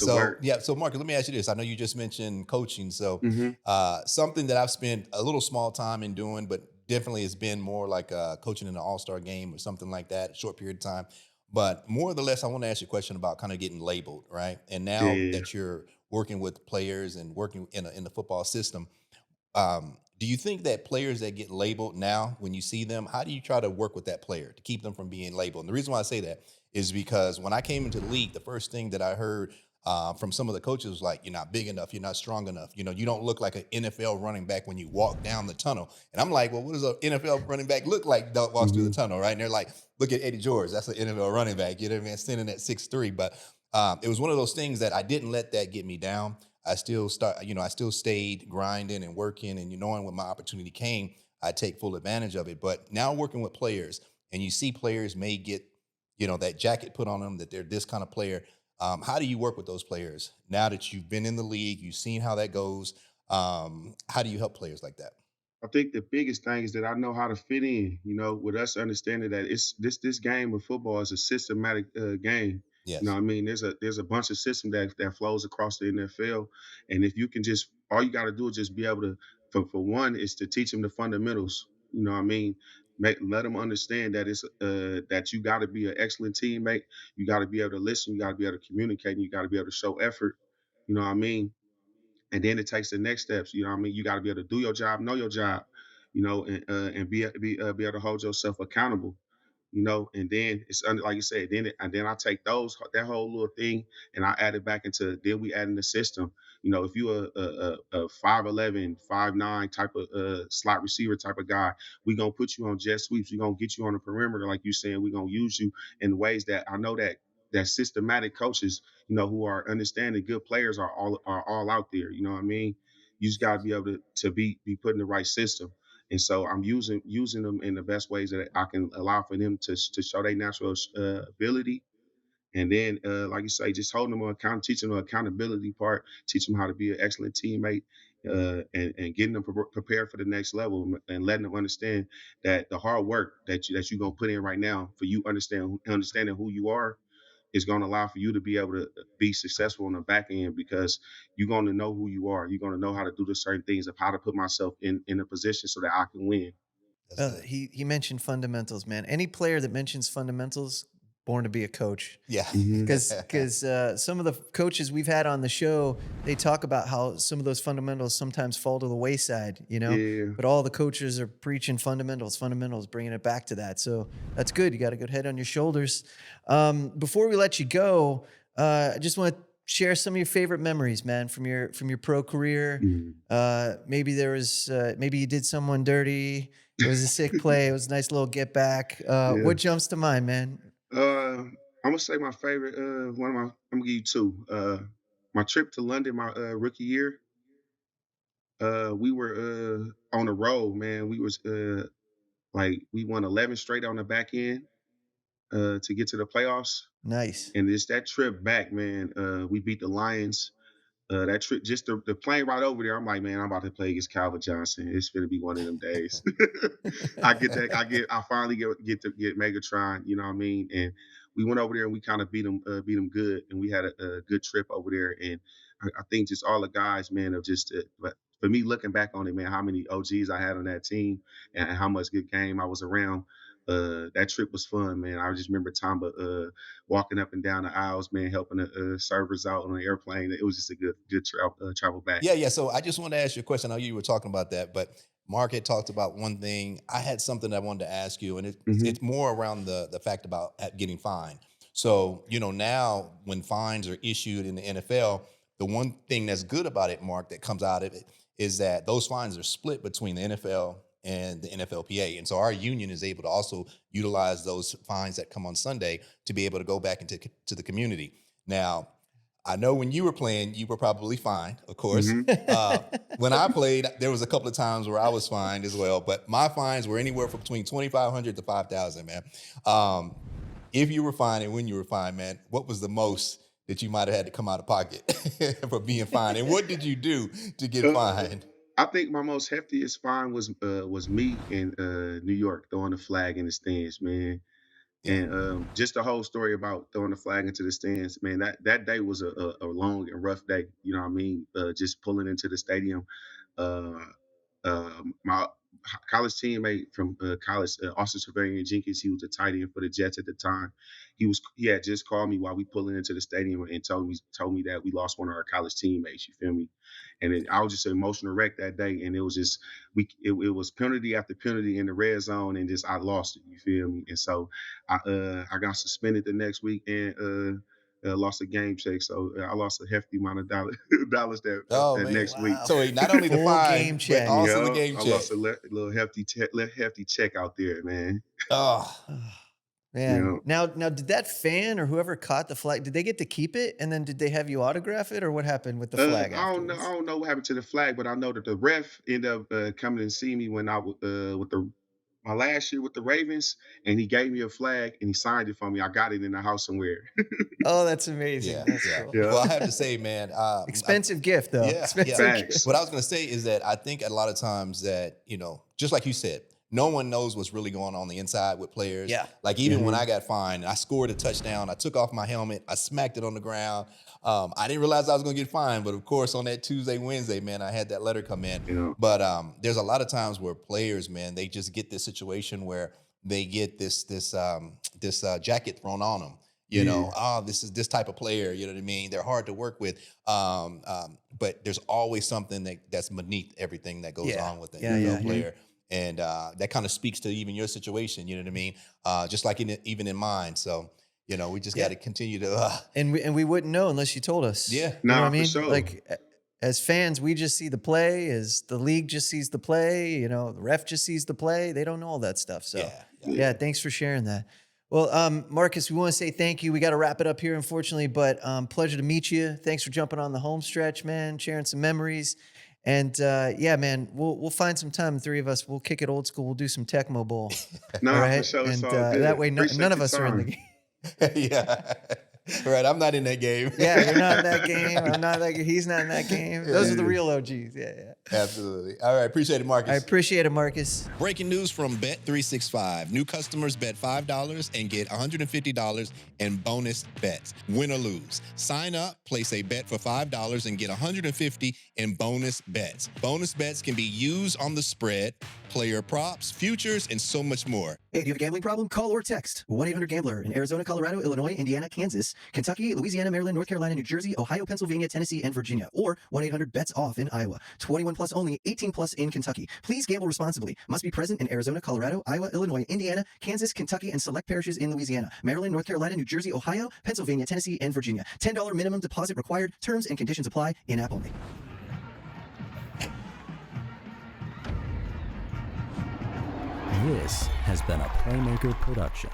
to So work. yeah, so Marcus, let me ask you this. I know you just mentioned coaching. So Hmm. something that I've spent a little small time in doing, but definitely has been more like coaching in an all-star game or something like that, short period of time. But more or less, I want to ask you a question about kind of getting labeled, right? And now Yeah. that you're working with players and working in the football system, do you think that players that get labeled now, when you see them, how do you try to work with that player to keep them from being labeled? And the reason why I say that is because when I came into the league, the first thing that I heard from some of the coaches was like, "You're not big enough, you're not strong enough. You know, you don't look like an NFL running back when you walk down the tunnel." And I'm like, "Well, what does an NFL running back look like that walks through the Hmm. tunnel?" Right? And they're like, "Look at Eddie George, that's an NFL running back. You know what I mean? Standing at 6'3". But it was one of those things that I didn't let that get me down. I still stayed grinding and working, and knowing when my opportunity came, I take full advantage of it. But now working with players, and you see players may get, that jacket put on them that they're this kind of player. How do you work with those players now that you've been in the league, you've seen how that goes? How do you help players like that? I think the biggest thing is that I know how to fit in. With us understanding that it's this game of football is a systematic game. Yes. What I mean, there's a bunch of system that flows across the NFL, and if you can just all you got to do is just be able to for one is to teach them the fundamentals. What I mean, let them understand that it's that you got to be an excellent teammate. You got to be able to listen. You got to be able to communicate. And you got to be able to show effort. What I mean, and then it takes the next steps. What I mean, you got to be able to do your job, know your job, and be able to hold yourself accountable. And then it's under, like you said, and then I take that whole little thing and I add it back into then we add in the system. If you a 5'11", 5'9" type of slot receiver type of guy, we gonna put you on jet sweeps. We gonna get you on the perimeter, like you saying. We gonna use you in ways that I know that systematic coaches, who are understanding good players are all out there. You know what I mean? You just gotta be able to be put in the right system. And so I'm using them in the best ways that I can allow for them to show their natural ability. And then, like you say, just holding them on account, teaching them the accountability part, teach them how to be an excellent teammate, and getting them prepared for the next level, and letting them understand that the hard work that you're gonna put in right now for you understanding who you are is going to allow for you to be able to be successful on the back end because you're going to know who you are. You're going to know how to do the certain things of how to put myself in a position so that I can win. That's good. He mentioned fundamentals, man. Any player that mentions fundamentals, born to be a coach. Yeah. Hmm. Because some of the coaches we've had on the show, they talk about how some of those fundamentals sometimes fall to the wayside, Yeah. but all the coaches are preaching fundamentals, fundamentals, bringing it back to that. So that's good. You got a good head on your shoulders. Before we let you go, I just want to share some of your favorite memories, man, from your pro career. Mhm. Maybe you did someone dirty. It was a sick play. It was a nice little get back. Yeah. What jumps to mind, man? I'm gonna say my favorite. I'm gonna give you two. My trip to London, my rookie year. We were on the road, man. We was like we won 11 straight on the back end to get to the playoffs. Nice. And it's that trip back, man. We beat the Lions. That trip, just the plane right over there. I'm like, man, I'm about to play against Calvin Johnson. It's gonna be one of them days. I get that. I finally get Megatron. You know what I mean? And we went over there and we kind of beat them good, and we had a good trip over there. And I think just all the guys, man, of just. But for me, looking back on it, man, how many OGs I had on that team, and how much good game I was around. That trip was fun, man. I just remember Tamba walking up and down the aisles, man, helping the servers out on the airplane. It was just a good travel back. Yeah, yeah. So I just wanted to ask you a question. I know you were talking about that, but Mark had talked about one thing. I had something I wanted to ask you, and Hmm. it's more around the fact about getting fined. So now when fines are issued in the NFL, the one thing that's good about it, Mark, that comes out of it is that those fines are split between the NFL and the NFLPA, and so our union is able to also utilize those fines that come on Sunday to be able to go back into to the community. Now, I know when you were playing, you were probably fine, of course. Hmm. When I played, there was a couple of times where I was fined as well, but my fines were anywhere from between 2,500 to 5,000, man. Um, if you were fined and when you were fined, man, what was the most that you might have had to come out of pocket for being fined, and what did you do to get Uh, fined? I think my most heftiest fine was me in New York throwing the flag in the stands, man. Yeah. And just the whole story about throwing the flag into the stands, man, that day was a long and rough day. You know what I mean? Just pulling into the stadium. Uh, my college teammate from college, Austin Trevelyan Jenkins, he was the tight end for the Jets at the time. He had just called me while we pulling into the stadium and told me that we lost one of our college teammates. You feel me? And I was just an emotional wreck that day, and it was just it was penalty after penalty in the red zone, and just I lost it. You feel me? And so I got suspended the next week and lost a game check. So I lost a hefty amount of dollars Oh that man. next week. Wow. So wait, not only the Full fine, game but check. also the Yeah, game I check. lost a little hefty check out there, man. Oh, Man, Yeah. now did that fan or whoever caught the flag, did they get to keep it? And then did they have you autograph it or what happened with the flag I don't know. I afterwards? don't know what happened to the flag, but I know that the ref ended up coming and see me when I was with the my last year with the Ravens, and he gave me a flag and he signed it for me. I got it in the house somewhere. Oh, that's amazing. yeah, That's yeah. cool. Yeah, Well, I have to say, man, Expensive gift though. yeah, yeah. Expensive gift. facts. What I was going to say is that I think a lot of times that, just like you said, no one knows what's really going on the inside with players. Yeah. Like even when Mhm. I got fined, I scored a touchdown. I took off my helmet. I smacked it on the ground. I didn't realize I was going to get fined, but of course on that Tuesday, Wednesday, man, I had that letter come in. Yeah, But there's a lot of times where players, man, they just get this situation where they get this jacket thrown on them. yeah, Oh, this is this type of player. You know what I mean? They're hard to work with. But there's always something that's beneath everything that goes Yeah. on with the Yeah, NFL yeah. player. And that kind of speaks to even your situation. You know what I mean? Just like even in mine. So, we just Yeah. got to continue to, And we wouldn't know unless you told us. yeah. You know what I nah, for mean? sure. Like as fans, we just see the play, as the league just sees the play, the ref just sees the play. They don't know all that stuff. So Yeah. yeah, thanks for sharing that. Well, Marcus, we want to say thank you. We got to wrap it up here, unfortunately, but pleasure to meet you. Thanks for jumping on the home stretch, man, sharing some memories. And yeah, man, we'll find some time. The three of us, we'll kick it old school. We'll do some Tecmo Bowl. All Nah, for right. sure. It's And all good. that way, Appreciate none of your us are in the time. game. Yeah. Right. I'm not in that game. Yeah, you're not in that game. I'm not in that game. He's not in that game. Those are the Yeah. real OGs. Yeah, yeah. Absolutely. All right. Appreciate it, Marcus. I appreciate it, Marcus. Breaking news from Bet365. New customers bet $5 and get $150 in bonus bets. Win or lose. Sign up, place a bet for $5 and get $150 in bonus bets. Bonus bets can be used on the spread, player props, futures, and so much more. Hey, do you have a gambling problem? Call or text 1-800-GAMBLER in Arizona, Colorado, Illinois, Indiana, Kansas, Kentucky, Louisiana, Maryland, North Carolina, New Jersey, Ohio, Pennsylvania, Tennessee, and Virginia. Or 1-800-BETS-OFF in Iowa. 21 plus only, 18 plus in Kentucky. Please gamble responsibly. Must be present in Arizona, Colorado, Iowa, Illinois, Indiana, Kansas, Kentucky, and select parishes in Louisiana, Maryland, North Carolina, New Jersey, Ohio, Pennsylvania, Tennessee, and Virginia. $10 minimum deposit required. Terms and conditions apply. In-app only. This has been a Playmaker production.